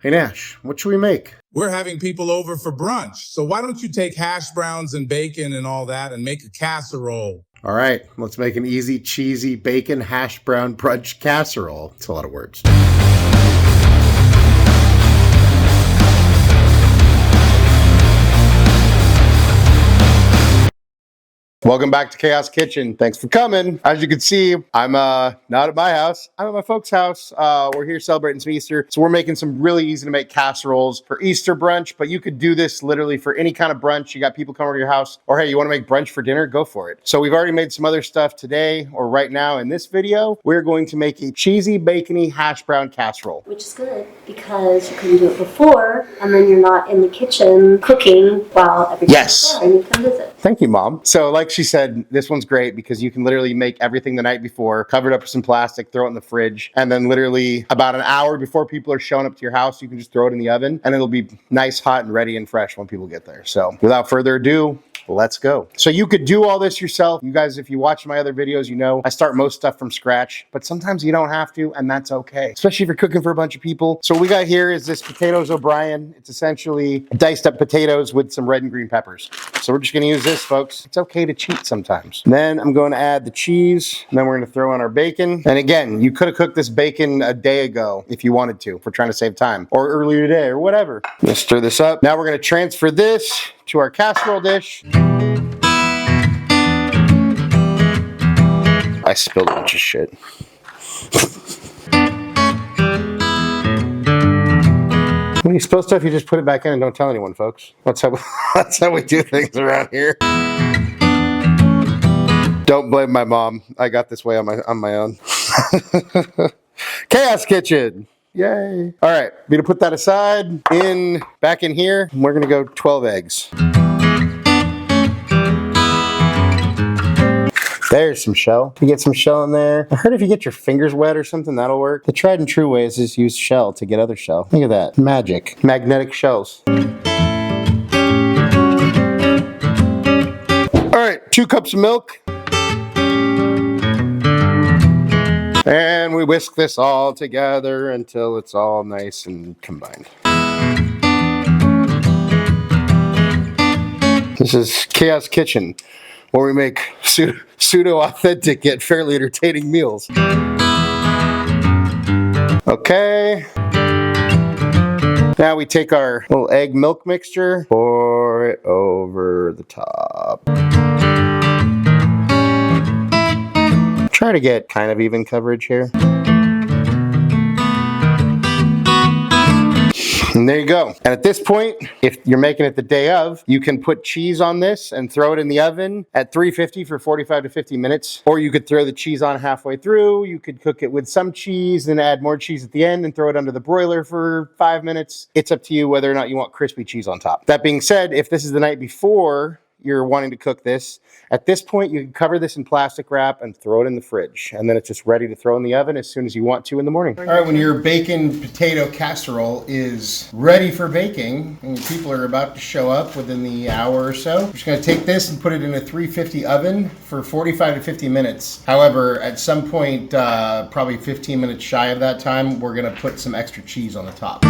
Hey Nash, what should we make? We're having people over for brunch, so why don't you take hash browns and bacon and all that and make a casserole? All right, let's make an easy, cheesy bacon hash brown brunch casserole. It's a lot of words. Welcome back to Chaos Kitchen. Thanks for coming. As you can see, I'm not at my house. I'm at my folks' house. We're here celebrating some Easter. So we're making some really easy to make casseroles for Easter brunch, but you could do this literally for any kind of brunch. You got people coming to your house, or hey, you want to make brunch for dinner? Go for it. So we've already made some other stuff today, or right now in this video. We're going to make a cheesy, bacony hash brown casserole. Which is good because you can do it before, and then you're not in the kitchen cooking while everybody's there and you can visit. Thank you, Mom. So like she said, this one's great because you can literally make everything the night before, cover it up with some plastic, throw it in the fridge, and then literally about an hour before people are showing up to your house, you can just throw it in the oven and it'll be nice, hot, and ready and fresh when people get there. So without further ado, let's go. So you could do all this yourself. You guys, if you watch my other videos, you know I start most stuff from scratch, but sometimes you don't have to, and that's okay, especially if you're cooking for a bunch of people. So what we got here is this potatoes O'Brien. It's essentially diced up potatoes with some red and green peppers. So we're just gonna use this, folks. It's okay to cheat sometimes. Then I'm going to add the cheese, and then we're gonna throw in our bacon. And again, you could have cooked this bacon a day ago if you wanted to, if we're trying to save time, or earlier today, or whatever. Let's stir this up. Now we're gonna transfer this to our casserole dish. I spilled a bunch of shit. When you spill stuff, you just put it back in and don't tell anyone, folks. That's how we do things around here. Don't blame my mom. I got this way on my own. Chaos Kitchen. Yay. All right, we're gonna put that aside. Back in here, we're gonna go 12 eggs. There's some shell. You get some shell in there. I heard if you get your fingers wet or something, that'll work. The tried and true way is just use shell to get other shell. Look at that. Magic. Magnetic shells. All right, 2 cups of milk. And we whisk this all together until it's all nice and combined. This is Chaos Kitchen, where we make pseudo-authentic yet fairly entertaining meals. Okay. Now we take our little egg milk mixture, pour it over the top. Try to get kind of even coverage here. And there you go. And at this point, if you're making it the day of, you can put cheese on this and throw it in the oven at 350 for 45 to 50 minutes. Or you could throw the cheese on halfway through. You could cook it with some cheese, then add more cheese at the end and throw it under the broiler for 5 minutes. It's up to you whether or not you want crispy cheese on top. That being said, if this is the night before you're wanting to cook this, at this point you can cover this in plastic wrap and throw it in the fridge, and then it's just ready to throw in the oven as soon as you want to in the morning. All right, when your bacon potato casserole is ready for baking and your people are about to show up within the hour or so, we're just going to take this and put it in a 350 oven for 45 to 50 minutes. However, at some point, probably 15 minutes shy of that time, we're going to put some extra cheese on the top.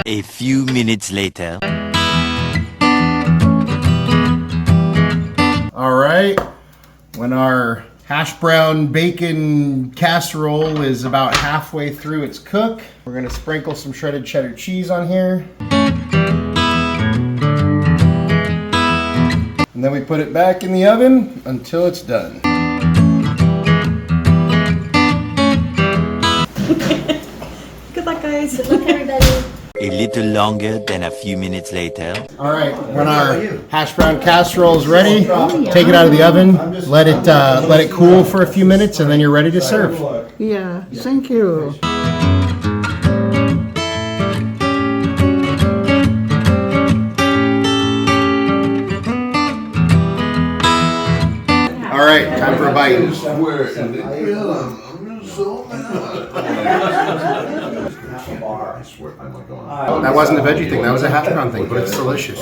A few minutes later. All right, when our hash brown bacon casserole is about halfway through its cook, we're gonna sprinkle some shredded cheddar cheese on here. And then we put it back in the oven until it's done. Good luck, guys. Good luck, everybody. A little longer than a few minutes later. All right, when our hash brown casserole is ready, take it out of the oven, let it cool for a few minutes, and then you're ready to serve. Yeah, thank you. All right, time for a bite. That wasn't a veggie thing, that was a hash brown thing, but it's delicious.